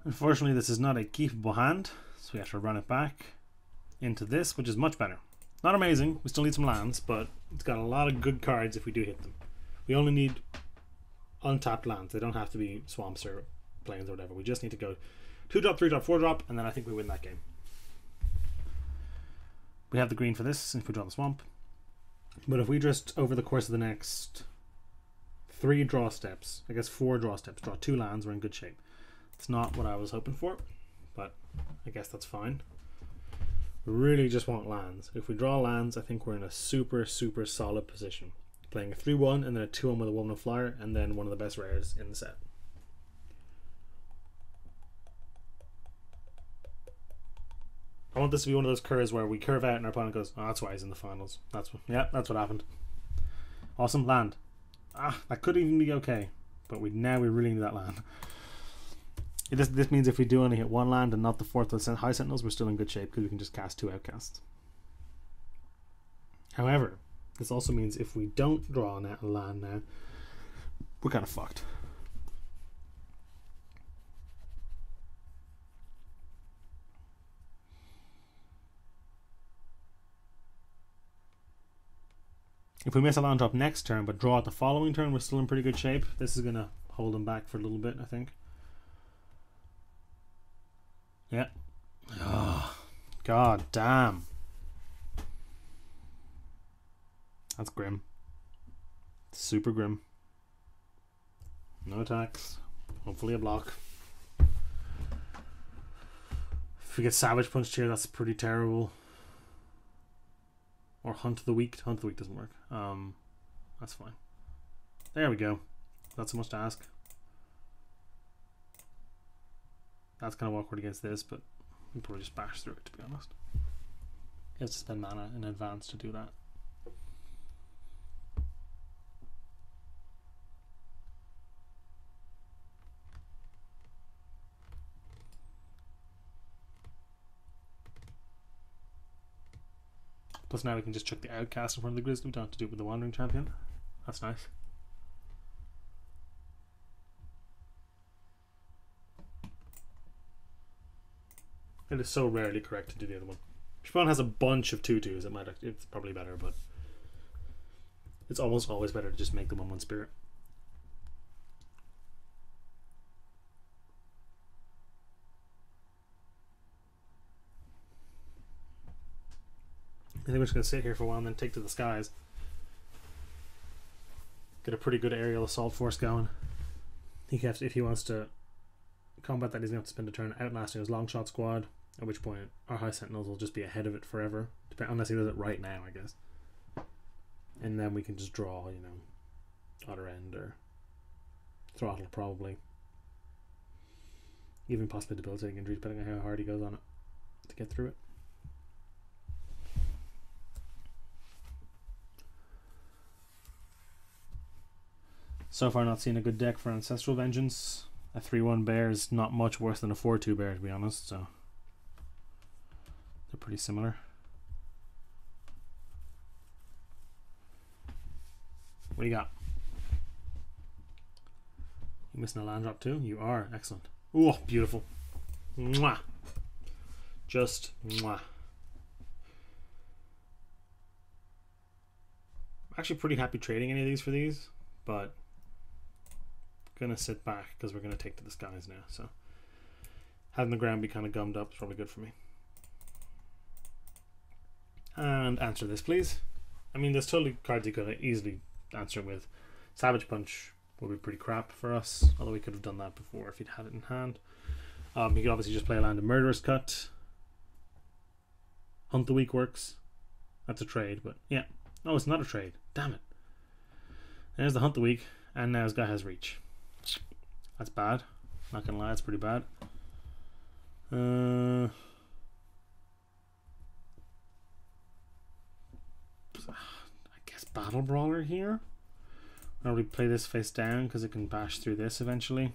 Unfortunately, this is not a keepable hand, so we have to run it back into this, which is much better. Not amazing, we still need some lands, but it's got a lot of good cards if we do hit them. We only need untapped lands. They don't have to be swamps or plains or whatever. We just need to go 2-drop, 3-drop, 4-drop, and then I think we win that game. We have the green for this if we draw the swamp. But if we just, over the course of the next 3 draw steps, I guess 4 draw steps, draw 2 lands, we're in good shape. It's not what I was hoping for, but I guess that's fine. We really just want lands. If we draw lands, I think we're in a super, super solid position. Playing a 3-1 and then a 2-1 with a 1-1 flyer, and then one of the best rares in the set. I want this to be one of those curves where we curve out and our opponent goes, oh, that's why he's in the finals. That's what happened. Awesome, land. That could even be okay, but we really need that land. This means if we do only hit 1 land and not the 4th with high sentinels, we're still in good shape because we can just cast 2 outcasts. However, this also means if we don't draw a land now, we're kind of fucked. If we miss a land drop next turn but draw it the following turn, we're still in pretty good shape. This is going to hold them back for a little bit, I think. Yeah. Oh, god damn. That's grim. Super grim. No attacks. Hopefully a block. If we get Savage Punched here, that's pretty terrible. Or Hunt of the Weak. Hunt of the Weak doesn't work. That's fine. There we go. Not so much to ask. That's kind of awkward against this, but we can probably just bash through it, to be honest. He has to spend mana in advance to do that. Plus now we can just chuck the outcast in front of the Grizzly. We don't have to do it with the Wandering Champion. That's nice. It is so rarely correct to do the other one. If your opponent has a bunch of 2/2s, it's probably better, but it's almost always better to just make the 1/1 spirit. I think we're just going to sit here for a while and then take to the skies. Get a pretty good aerial assault force going. If he wants to combat that, he's going to have to spend a turn outlasting his long shot squad, at which point our high sentinels will just be ahead of it forever, unless he does it right now, I guess. And then we can just draw, you know, other end or throttle probably. Even possibly debilitating injury depending on how hard he goes on it to get through it. So far not seen a good deck for Ancestral Vengeance. A 3-1 bear is not much worse than a 4-2 bear, to be honest, so they're pretty similar. What do you got? You missing a land drop too? You are. Excellent. Oh, beautiful. Mwah. Just mwah. I'm actually pretty happy trading any of these for these, but gonna sit back because we're gonna take to the skies now, so having the ground be kind of gummed up is probably good for me. And answer this, please. I mean, there's totally cards you could easily answer with. Savage Punch would be pretty crap for us, although we could have done that before if he'd had it in hand. You could obviously just play a land of Murderous Cut. Hunt the Weak works. That's a trade, but yeah. No, it's not a trade. Damn it. There's the Hunt the Weak, and now his guy has Reach. That's bad. Not gonna lie, it's pretty bad. I guess Battle Brawler here. I'll probably play this face down because it can bash through this eventually.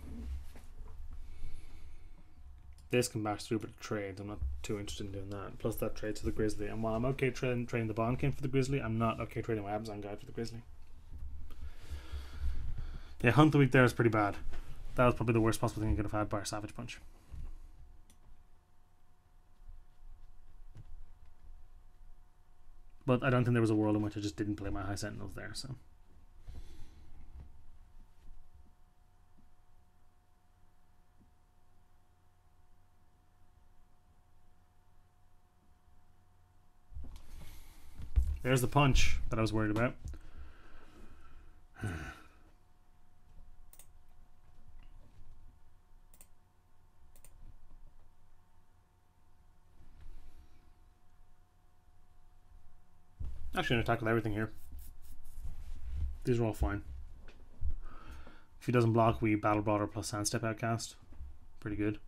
This can bash through, but it trades. I'm not too interested in doing that. Plus that trades to the Grizzly. And while I'm okay trading the Bond King for the Grizzly, I'm not okay trading my Amazon Guide for the Grizzly. Yeah, Hunt the Weak there is pretty bad. That was probably the worst possible thing you could have had by a Savage Punch. But I don't think there was a world in which I just didn't play my High Sentinels there, so. There's the punch that I was worried about. Actually, I'm going to tackle everything here. These are all fine. If he doesn't block, we Battle Brawler plus Sandstep Outcast. Pretty good.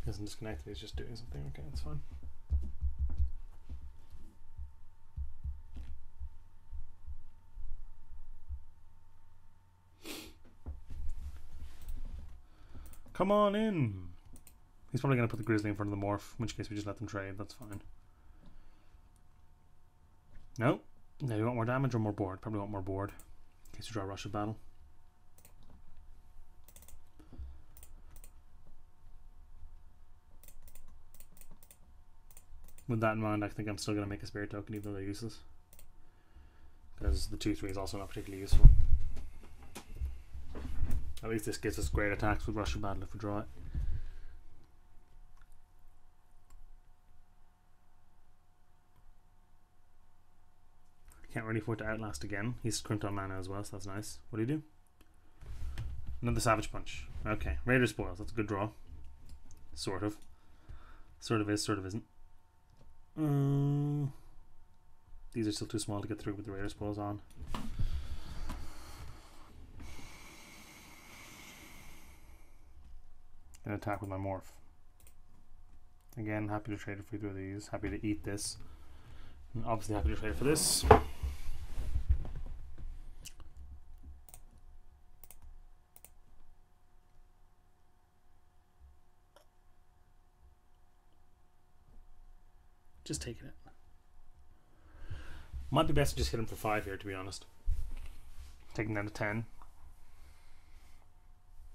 He isn't disconnected, he's just doing something. Okay, that's fine. Come on in. He's probably going to put the Grizzly in front of the Morph, in which case we just let them trade. That's fine. No. No, you want more damage or more board? Probably want more board. In case you draw a Rush of Battle. With that in mind, I think I'm still going to make a Spirit Token even though they're useless. Because the 2/3 is also not particularly useful. At least this gives us great attacks with Rush of Battle if we draw it. Can't really afford to Outlast again. He's crimped on mana as well, so that's nice. What do you do? Another Savage Punch. Okay, Raider Spoils. That's a good draw. Sort of. Sort of is, sort of isn't. These are still too small to get through with the Raider Spoils on. Gonna attack with my Morph. Again, happy to trade it for either of these. Happy to eat this. And obviously happy to trade for this. Just taking it. Might be best to just hit him for 5 here, to be honest. Taking down to 10.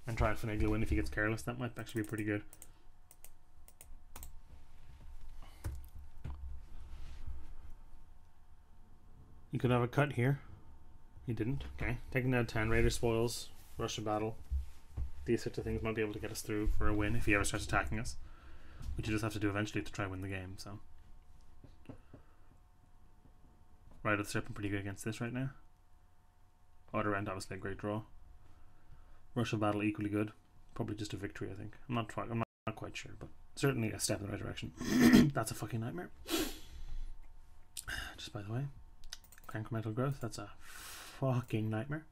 And try and finagle win if he gets careless. That might actually be pretty good. You could have a cut here. He didn't. Okay. Taking down 10. Raider Spoils. Rush of Battle. These sorts of things might be able to get us through for a win if he ever starts attacking us. Which you just have to do eventually to try and win the game, so. Right at the Serpent pretty good against this right now. Other end obviously a great draw. Rush of Battle equally good. Probably just a victory, I think. I'm not quite sure, but certainly a step in the right direction. That's a fucking nightmare. Just by the way. Incremental growth, that's a fucking nightmare.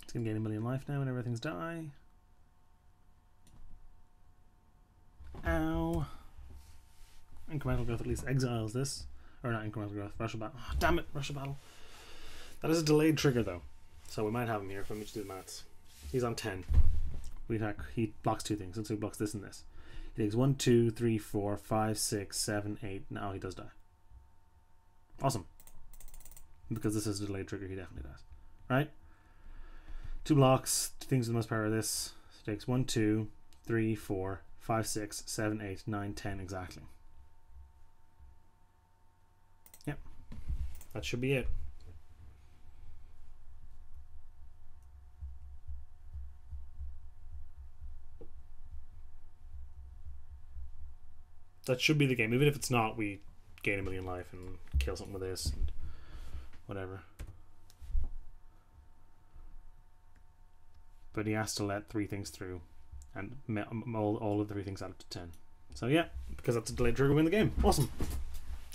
It's gonna gain 1 million life now and everything's die. Ow. Incremental growth at least exiles this. Or not incremental growth, Rush of Battle. Oh, damn it, Rush of Battle. That is a delayed trigger though. So we might have him here. Let me just do the maths. He's on 10. We attack, he blocks 2 things. So he blocks this and this. He takes 1, 2, 3, 4, 5, 6, 7, 8. Now he does die. Awesome. Because this is a delayed trigger, he definitely dies. Right? 2 blocks, 2 things with the most power of this. So he takes 1, 2, 3, 4, 5, 6, 7, 8, 9, 10 exactly. Yep. That should be it. That should be the game. Even if it's not, we gain 1 million life and kill something with this and whatever. But he has to let 3 things through and all of the 3 things add up to 10. So yeah, because that's a delayed trigger, win the game. Awesome.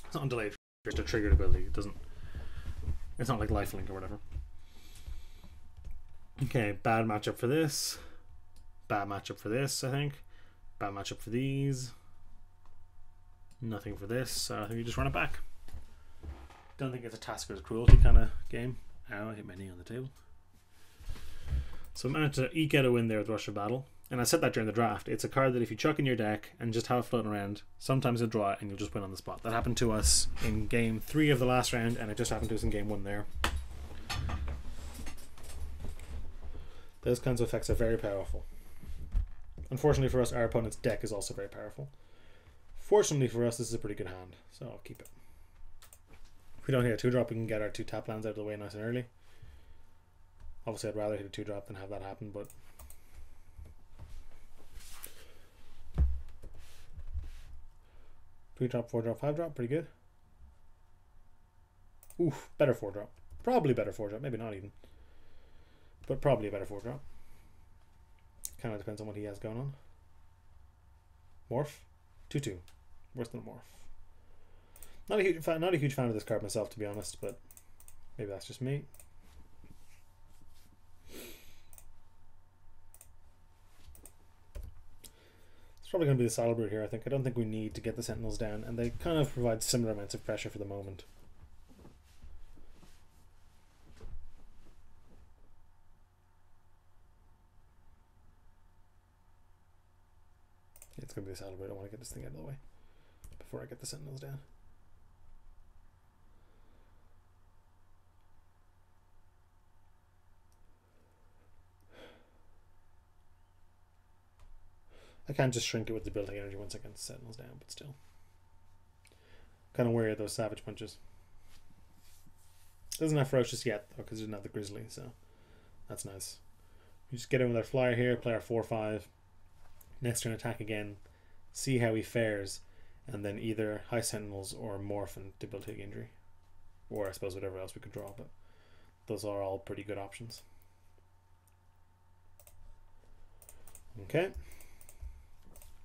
It's not a delayed trigger, it's a triggered ability. It doesn't. It's not like lifelink or whatever. Okay, bad matchup for this. Bad matchup for this, I think. Bad matchup for these. Nothing for this, so I think you just run it back. Don't think it's a Tasker's Cruelty kind of game. Ow, I hit my knee on the table. So I managed to eke out a win there with Rush of Battle. And I said that during the draft. It's a card that if you chuck in your deck and just have it floating around, sometimes you'll draw it and you'll just win on the spot. That happened to us in game 3 of the last round, and it just happened to us in game 1 there. Those kinds of effects are very powerful. Unfortunately for us, our opponent's deck is also very powerful. Fortunately for us, this is a pretty good hand, so I'll keep it. If we don't hit a 2-drop, we can get our 2 tap lands out of the way nice and early. Obviously, I'd rather hit a 2-drop than have that happen, but... 3-drop, 4-drop, 5-drop, pretty good. Oof, better 4-drop. Probably better 4-drop, maybe not even. But probably a better 4-drop. Kind of depends on what he has going on. Morph? 2-2. Worse than a morph. Not a huge fan of this card myself, to be honest, but maybe that's just me. It's probably going to be the Saddle Brute here, I think. I don't think we need to get the Sentinels down, and they kind of provide similar amounts of pressure for the moment. It's going to be the Saddle Brute. I want to get this thing out of the way before I get the Sentinels down. I can't just shrink it with the building energy once I get the Sentinels down, but still. Kind of wary of those Savage Punches. Doesn't have Ferocious yet, though, because it doesn't have the Grizzly, so that's nice. We just get in with our Flyer here, play our 4-5. Next turn attack again, see how he fares, and then either High Sentinels or Morph and Debilitating Injury. Or I suppose whatever else we could draw, but those are all pretty good options. Okay.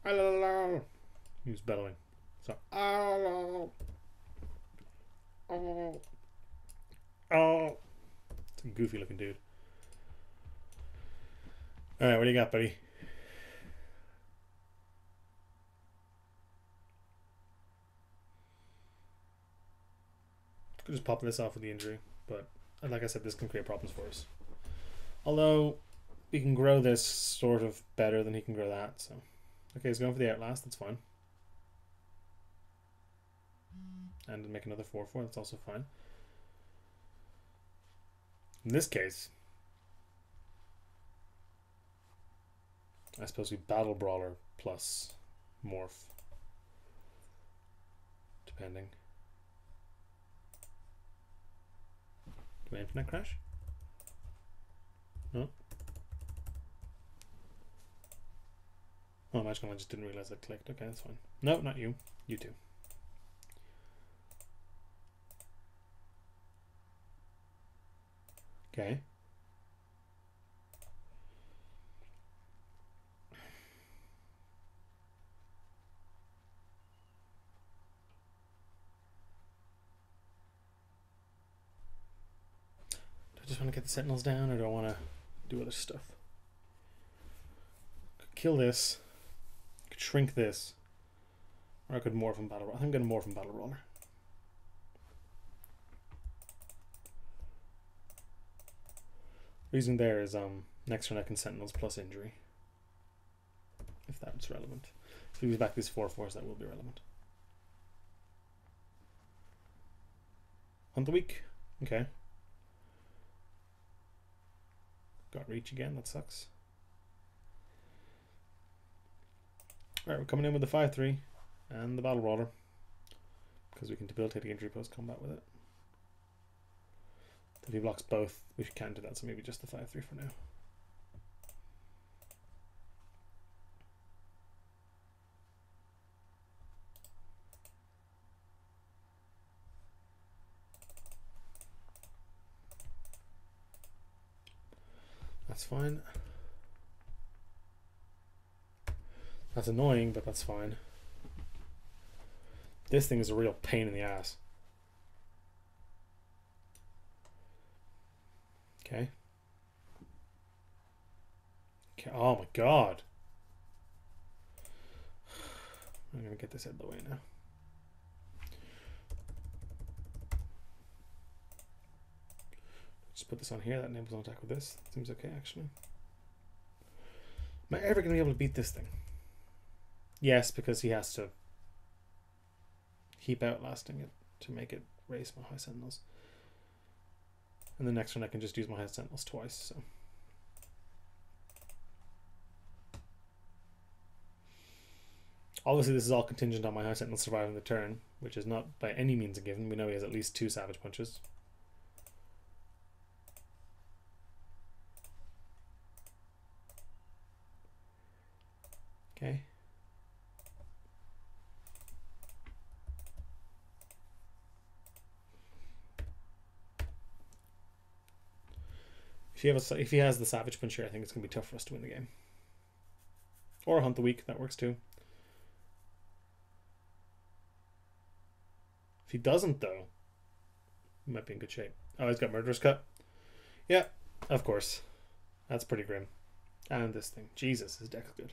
He was bellowing. So, oh, it's a goofy looking dude. Alright, what do you got, buddy? Could just pop this off with the injury, but like I said, this can create problems for us. Although, we can grow this sort of better than he can grow that, so. Okay, he's going for the Outlast, that's fine. And make another 4-4, that's also fine. In this case, I suppose we Battle Brawler plus Morph. Depending. Do I Infinite Crash? No? Oh, Magical, I just didn't realize I clicked. Okay, that's fine. No, not you. You too. Okay. Do I just want to get the Sentinels down, or do I want to do other stuff? Could kill this. Could shrink this. Or I could morph and Battle Brawler. I think I'm going to morph and Battle Brawler. Reason there is next turn I can Sentinels plus injury. If that's relevant. If he goes back these 4-4s, that will be relevant. Hunt the Weak. Okay. Got reach again, that sucks. Alright, we're coming in with the 5-3 and the Battle Brawler. Because we can debilitate the injury post combat with it. If he blocks both, we can't do that, so maybe just the 5-3 for now. That's fine. That's annoying, but that's fine. This thing is a real pain in the ass. Okay. Okay. Oh my god. I'm gonna get this out of the way now. Just put this on here. That enables on attack with this. Seems okay, actually. Am I ever going to be able to beat this thing? Yes, because he has to keep outlasting it to make it raise my high sentinels. And the next one I can just use my high sentinels twice, so. Obviously this is all contingent on my high sentinel surviving the turn, which is not by any means a given. We know he has at least 2 savage punches. Okay. If he has the savage punch here, I think it's going to be tough for us to win the game. Or hunt the weak, that works too. If he doesn't though, he might be in good shape. Oh, he's got Murderous Cut. Yeah, of course. That's pretty grim. And this thing. Jesus, his deck's good.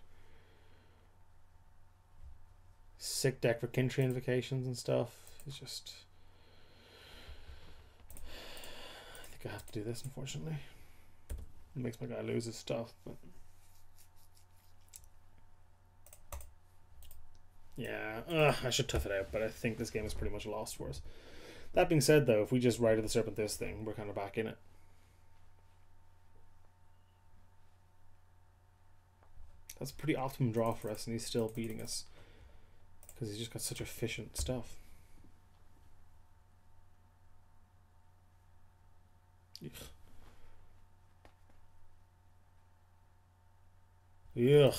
Sick deck for Kintry invocations and stuff. It's just... I think I have to do this, unfortunately. It makes my guy lose his stuff, but... Yeah, I should tough it out, but I think this game is pretty much lost for us. That being said, though, if we just Rite of the Serpent this thing, we're kind of back in it. That's a pretty optimum draw for us, and he's still beating us. Because he's just got such efficient stuff. Ugh. Ugh.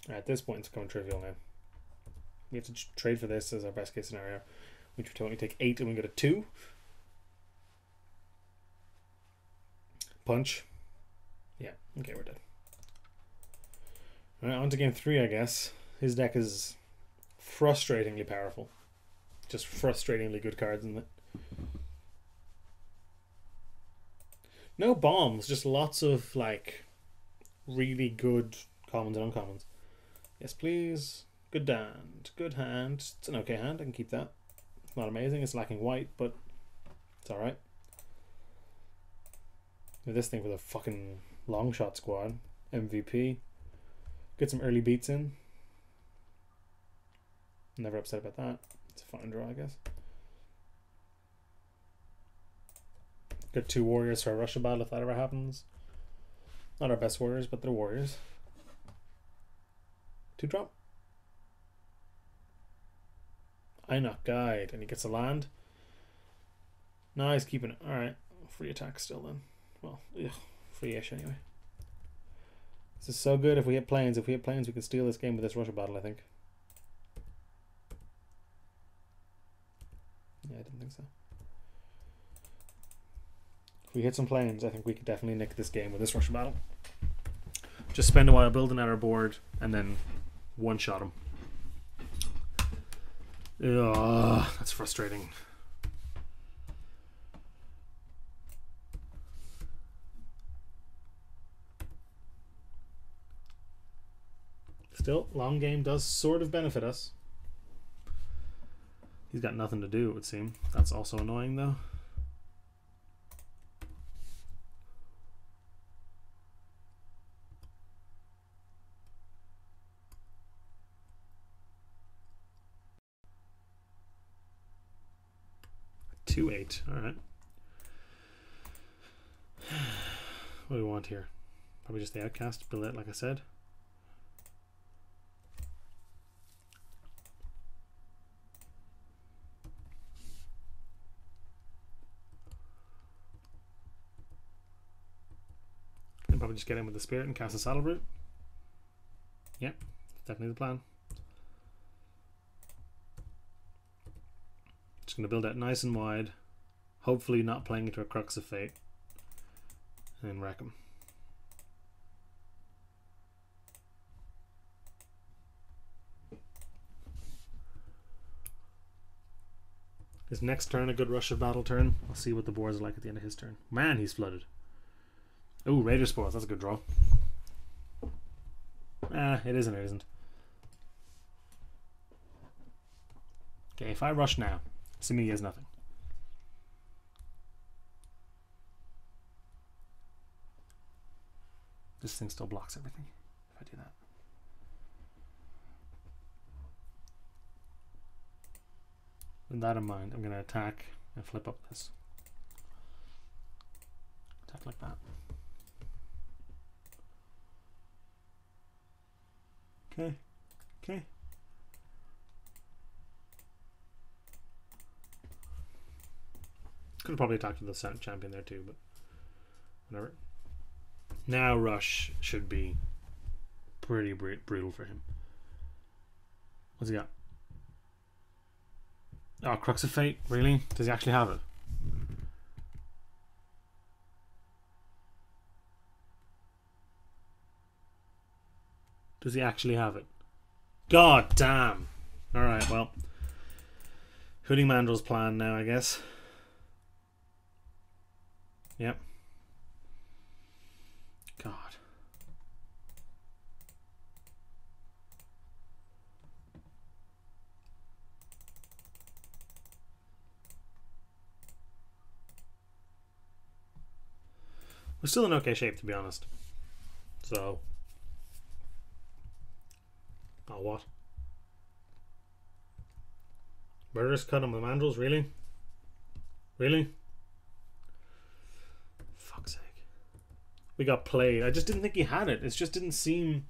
At this point, it's becoming trivial now. We have to trade for this as our best case scenario, which would only take 8 and we get a 2. Punch. Yeah, okay, we're dead. Alright, on to game 3, I guess. His deck is frustratingly powerful. Just frustratingly good cards in it. No bombs, just lots of, like, really good commons and uncommons. Yes, please. Good hand. Good hand. It's an okay hand. I can keep that. It's not amazing. It's lacking white, but it's alright. This thing for the fucking long shot squad. MVP. Get some early beats in. Never upset about that. It's a fine draw, I guess. Get 2 warriors for a Russia battle if that ever happens. Not our best warriors, but they're warriors. 2 drop. Einok Guide, and he gets a land. No, he's keeping it. Alright. Free attack still then. Well, ugh, free-ish anyway. This is so good if we hit planes. If we hit planes, we can steal this game with this Russia battle, I think. Yeah, I didn't think so. If we hit some planes, I think we could definitely nick this game with this Russia battle. Just spend a while building out our board and then one-shot him. Ugh, that's frustrating. Still, long game does sort of benefit us. He's got nothing to do, it would seem. That's also annoying, though. Two 8. All right. What do we want here? Probably just the outcast. Build it, like I said. And probably just get in with the spirit and cast a saddle root. Yep, definitely the plan. Just going to build out nice and wide, hopefully not playing into a Crux of Fate, and then wreck him. His next turn a good rush of battle turn. I'll see what the boards are like at the end of his turn. Man, he's flooded. Ooh, Raider Spores, that's a good draw. It isn't, it isn't. Okay, if I rush now, assuming he has nothing. This thing still blocks everything if I do that. With that in mind, I'm going to attack and flip up this. Attack like that. Okay. Okay. Could have probably attacked with the champion there too, but whatever. Now Rush should be pretty brutal for him. What's he got? Oh, Crux of Fate? Really? Does he actually have it? Does he actually have it? God damn! Alright, well. Hooting Mandrel's plan now, I guess. Yep. God. We're still in okay shape, to be honest. So. Oh, what? Murderous cut on the mandrels? Really? Really? Fuck's sake. We got played. I just didn't think he had it. It just didn't seem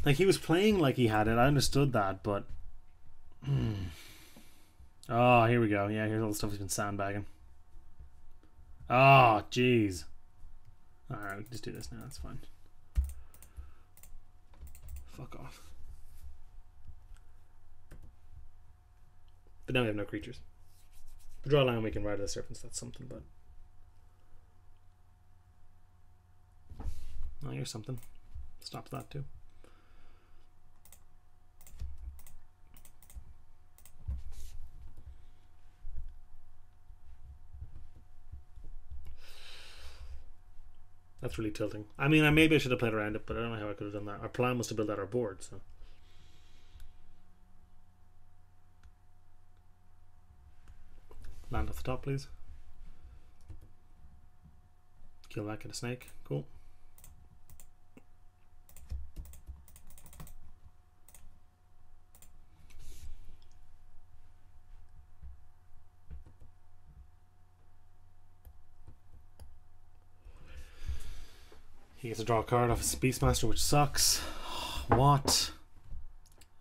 like he was playing like he had it. I understood that, but oh, here we go. Yeah, here's all the stuff he's been sandbagging. Oh, jeez. Alright, we can just do this now. That's fine. Fuck off. But now we have no creatures. If we draw a line, we can ride the serpents. That's something, but. Oh, here's something. Stops that too. That's really tilting. I mean, maybe I should have played around it, but I don't know how I could have done that. Our plan was to build out our board, so. Land at the top, please. Kill that, get a snake. Cool. He gets to draw a card off his Beastmaster, which sucks. What?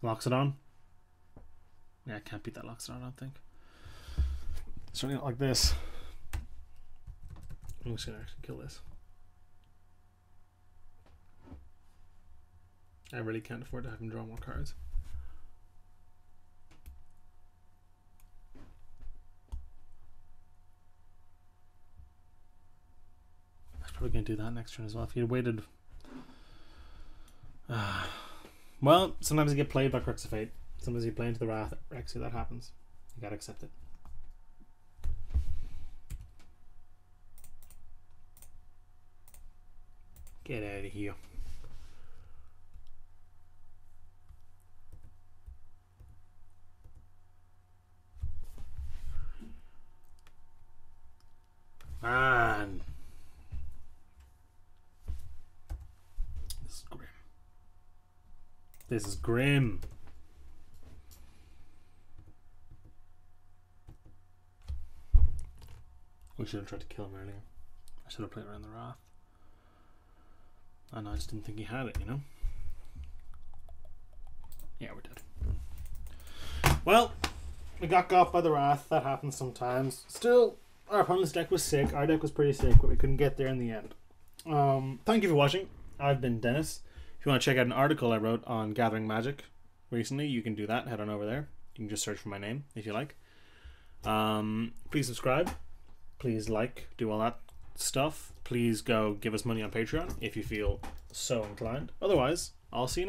Locks it on? Yeah, I can't beat that locks it on, I don't think. Starting out like this. I'm just gonna actually kill this. I really can't afford to have him draw more cards. Probably gonna do that next turn as well. If he had waited, well, sometimes you get played by Crux of Fate. Sometimes you play into the Wrath. Actually, that happens. You gotta accept it. Get out of here. Man. This is grim. We should have tried to kill him earlier. I should have played around the Wrath. And I just didn't think he had it, you know? Yeah, we're dead. Well, we got by the Wrath. That happens sometimes. Still, our opponent's deck was sick. Our deck was pretty sick, but we couldn't get there in the end. Thank you for watching. I've been Dennis. If you want to check out an article I wrote on Gathering Magic recently, you can do that. Head on over there. You can just search for my name if you like. Please subscribe. Please like. Do all that stuff. Please go give us money on Patreon if you feel so inclined. Otherwise, I'll see you next time.